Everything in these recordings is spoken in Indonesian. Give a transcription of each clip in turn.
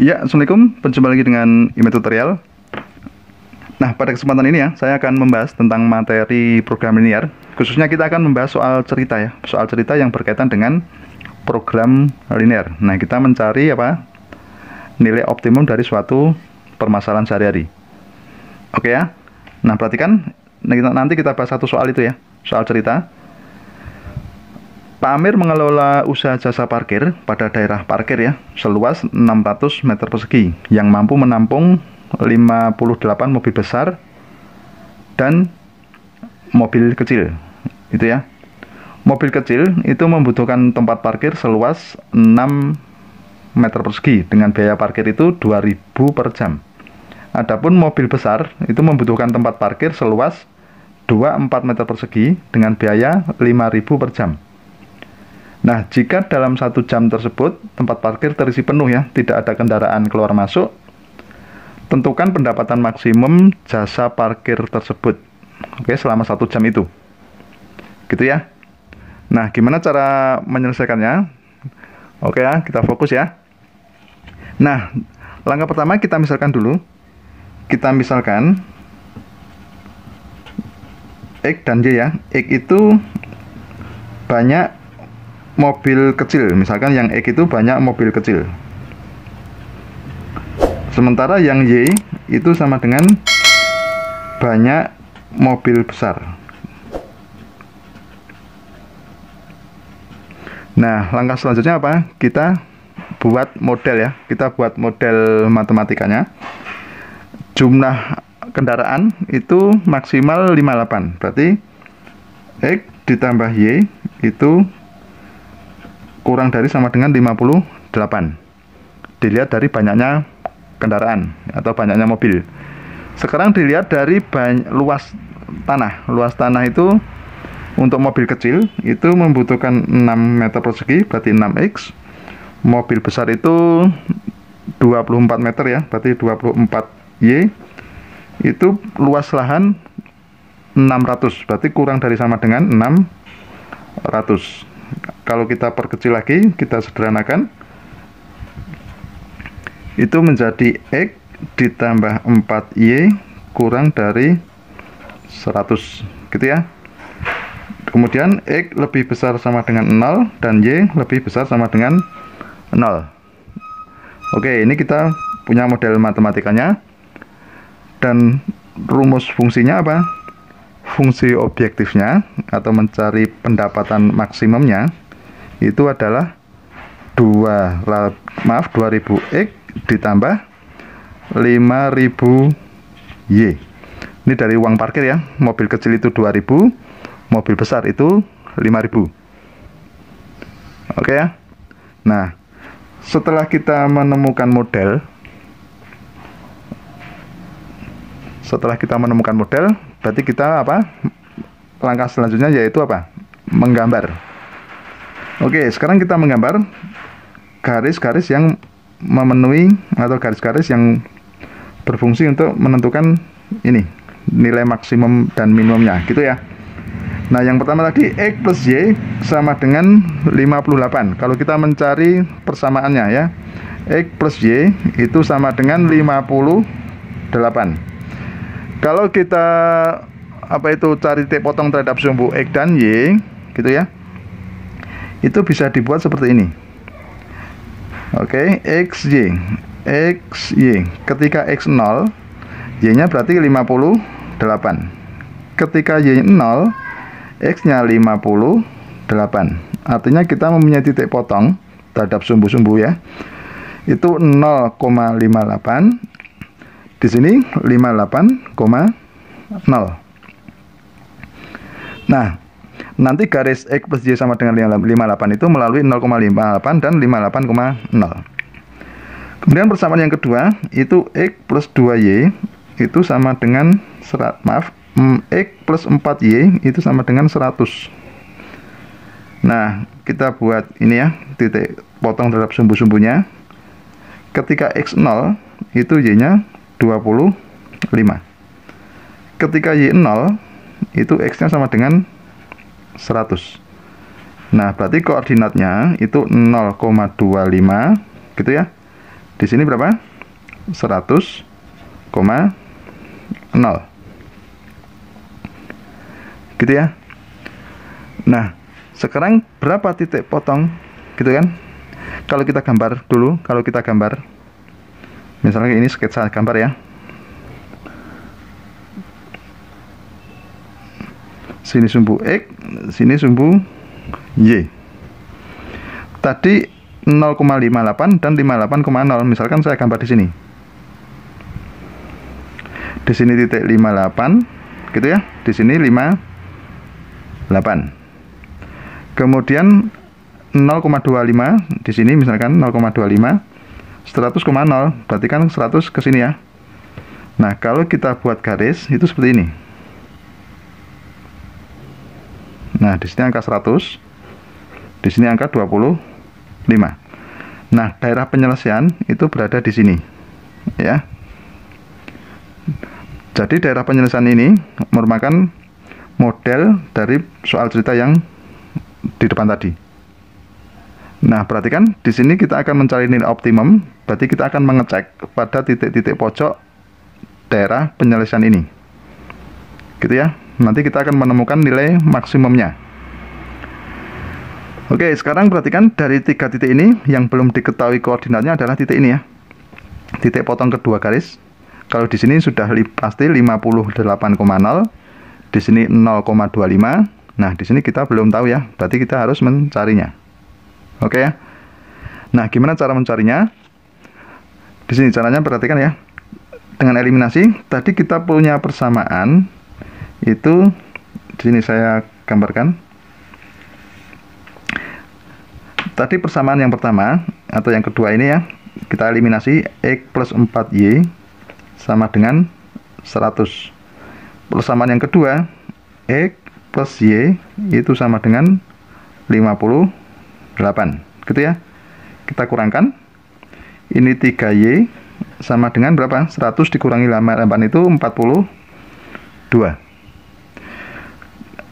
Ya, Assalamualaikum, berjumpa lagi dengan Ime Tutorial. Nah, pada kesempatan ini ya, saya akan membahas tentang materi program linear. Khususnya kita akan membahas soal cerita ya, soal cerita yang berkaitan dengan program linear. Nah, kita mencari nilai optimum dari suatu permasalahan sehari-hari. Oke ya. Nah, perhatikan, nanti kita bahas satu soal itu ya, soal cerita. Pak Amir mengelola usaha jasa parkir pada daerah parkir ya, seluas 600 meter persegi yang mampu menampung 58 mobil besar dan mobil kecil. Itu ya. Mobil kecil itu membutuhkan tempat parkir seluas 6 meter persegi dengan biaya parkir itu 2.000 per jam. Adapun mobil besar itu membutuhkan tempat parkir seluas 24 meter persegi dengan biaya 5.000 per jam. Nah, jika dalam 1 jam tersebut tempat parkir terisi penuh ya, tidak ada kendaraan keluar masuk, tentukan pendapatan maksimum jasa parkir tersebut. Oke, selama 1 jam itu. Gitu ya. Nah, gimana cara menyelesaikannya? Oke ya, kita fokus ya. Nah, langkah pertama kita misalkan dulu. Kita misalkan X dan Y ya. X itu banyak mobil kecil, misalkan yang X itu banyak mobil kecil, sementara yang Y itu sama dengan banyak mobil besar. Nah, langkah selanjutnya apa? Kita buat model ya, kita buat model matematikanya. Jumlah kendaraan itu maksimal 58, berarti X ditambah Y itu kurang dari sama dengan 58. Dilihat dari banyaknya kendaraan atau banyaknya mobil. Sekarang dilihat dari luas tanah. Luas tanah itu untuk mobil kecil itu membutuhkan 6 meter persegi, berarti 6x. Mobil besar itu 24 meter ya, berarti 24y. Itu luas lahan 600, berarti kurang dari sama dengan 600. Kalau kita perkecil lagi, kita sederhanakan, itu menjadi X ditambah 4Y kurang dari 100, gitu ya. Kemudian X lebih besar sama dengan 0 dan Y lebih besar sama dengan 0. Oke, ini kita punya model matematikanya. Dan rumus fungsinya apa? Fungsi objektifnya atau mencari pendapatan maksimumnya itu adalah 2000x ditambah 5000y. Ini dari uang parkir ya. Mobil kecil itu 2000, mobil besar itu 5000. Oke ya. Nah, setelah kita menemukan model, berarti kita langkah selanjutnya yaitu menggambar. Oke, sekarang kita menggambar garis-garis yang memenuhi atau garis-garis yang berfungsi untuk menentukan ini nilai maksimum dan minimumnya, gitu ya. Nah, yang pertama tadi X plus Y sama dengan 58. Kalau kita mencari persamaannya ya, X plus Y itu sama dengan 58. Kalau kita cari titik potong terhadap sumbu X dan Y, gitu ya, itu bisa dibuat seperti ini. Oke, XY. Ketika X 0, Y-nya berarti 58. Ketika Y 0, X-nya 58. Artinya kita mempunyai titik potong terhadap sumbu-sumbu ya. Itu 0,58. Di sini 58,0. Nah, nanti garis X plus Y sama dengan 58 itu melalui 0,58 dan 58,0. Kemudian persamaan yang kedua itu X plus 2Y itu sama dengan X plus 4Y itu sama dengan 100. Nah, kita buat ini ya, titik potong terhadap sumbu-sumbunya. Ketika X 0 itu Y-nya 25. Ketika Y 0 itu X-nya sama dengan 100. Nah, berarti koordinatnya itu 0,25 gitu ya. Di sini berapa? 100,0. Gitu ya. Nah, sekarang berapa titik potong? Gitu kan? Kalau kita gambar dulu, misalnya ini sketsa gambar ya. Sini sumbu X, sini sumbu Y. Tadi 0,58 dan 58,0. Misalkan saya gambar di sini. Di sini titik 58, gitu ya. Di sini 58. Kemudian 0,25 di sini misalkan 0,25, 100,0 berarti kan 100 ke sini ya. Nah, kalau kita buat garis itu seperti ini. Nah, di sini angka 100, di sini angka 25. Nah, daerah penyelesaian itu berada di sini, ya. Jadi daerah penyelesaian ini merupakan model dari soal cerita yang di depan tadi. Nah, perhatikan di sini kita akan mencari nilai optimum, berarti kita akan mengecek pada titik-titik pojok daerah penyelesaian ini. Gitu ya. Nanti kita akan menemukan nilai maksimumnya. Oke, sekarang perhatikan dari 3 titik ini yang belum diketahui koordinatnya adalah titik ini ya. Titik potong kedua garis. Kalau di sini sudah pasti 58,0, di sini 0,25. Nah, di sini kita belum tahu ya. Berarti kita harus mencarinya. Oke ya. Nah, gimana cara mencarinya? Di sini caranya perhatikan ya. Dengan eliminasi, tadi kita punya persamaan itu di sini saya gambarkan. Tadi persamaan yang pertama atau yang kedua ini ya, kita eliminasi X plus 4Y sama dengan 100. Persamaan yang kedua, X plus Y itu sama dengan 58. Gitu ya. Kita kurangkan. Ini 3Y sama dengan berapa? 100 dikurangi 58 itu 42.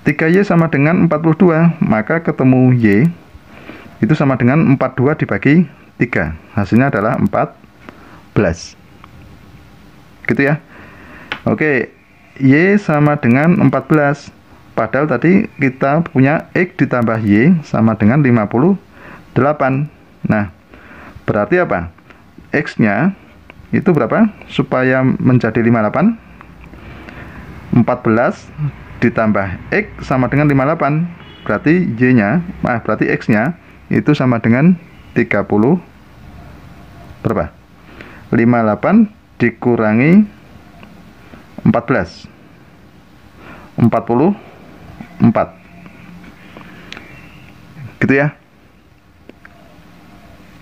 3Y sama dengan 42, maka ketemu Y itu sama dengan 42 dibagi 3. Hasilnya adalah 14. Gitu ya. Oke, Y sama dengan 14. Padahal tadi kita punya X ditambah Y sama dengan 58. Nah, berarti apa? X-nya itu berapa? Supaya menjadi 58, 14 ditambah X sama dengan 58, berarti berarti X-nya itu sama dengan 30 berapa? 58 dikurangi 14, 44. Gitu ya.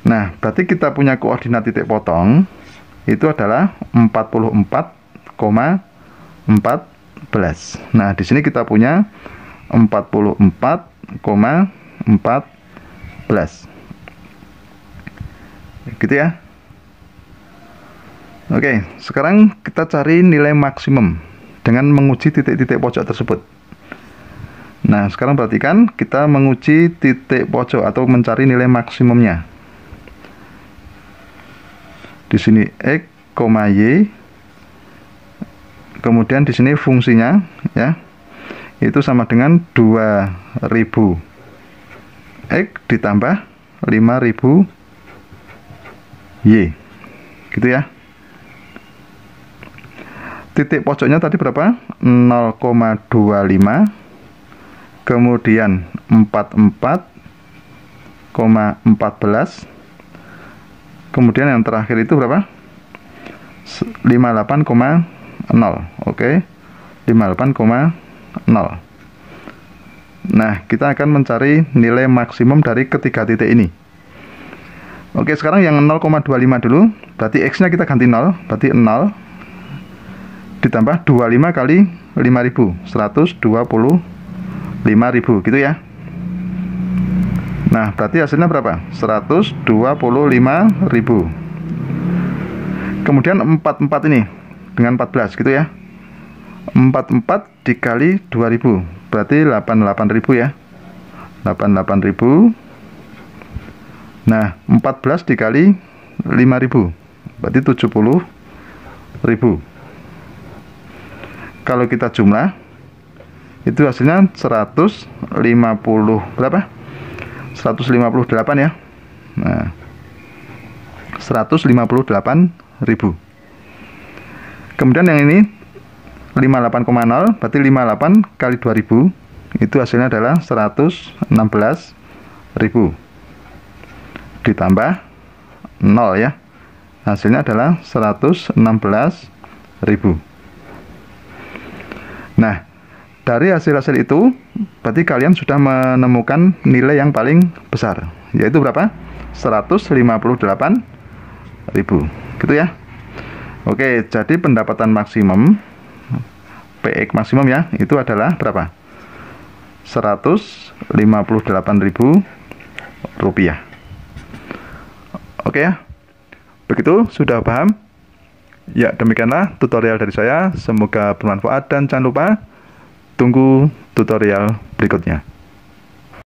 Nah, berarti kita punya koordinat titik potong itu adalah 44,14. Nah, di sini kita punya 44,14. Gitu ya. Oke, sekarang kita cari nilai maksimum dengan menguji titik-titik pojok tersebut. Nah, sekarang perhatikan kita menguji titik pojok atau mencari nilai maksimumnya. Di sini X, Y. Kemudian di sini fungsinya ya itu sama dengan 2000 X ditambah 5000 Y. Gitu ya. Titik pojoknya tadi berapa? 0,25. Kemudian 44,14. Kemudian yang terakhir itu berapa? 58,0. Oke. 58,0. Nah, kita akan mencari nilai maksimum dari ketiga titik ini. Oke, sekarang yang 0,25 dulu. Berarti X-nya kita ganti 0. Berarti 0 ditambah 25 kali 5000. 125.000 gitu ya. Nah, berarti hasilnya berapa? 125.000. Kemudian 44 ini dengan 14 gitu ya. 44 dikali 2000 berarti 88.000 ya. 88.000. Nah, 14 dikali 5.000, berarti 70.000. Kalau kita jumlah, itu hasilnya 150 berapa? 158 ya. Nah, 158.000. Kemudian yang ini 58,0, berarti 58 kali 2000, itu hasilnya adalah 116.000. Ditambah 0 ya, hasilnya adalah 116.000. Nah, dari hasil-hasil itu berarti kalian sudah menemukan nilai yang paling besar, yaitu berapa? 158.000, gitu ya. Oke, jadi pendapatan maksimum PX maksimum ya, itu adalah berapa? 158.000 rupiah. Oke ya, begitu sudah paham? Ya, demikianlah tutorial dari saya. Semoga bermanfaat dan jangan lupa tunggu tutorial berikutnya.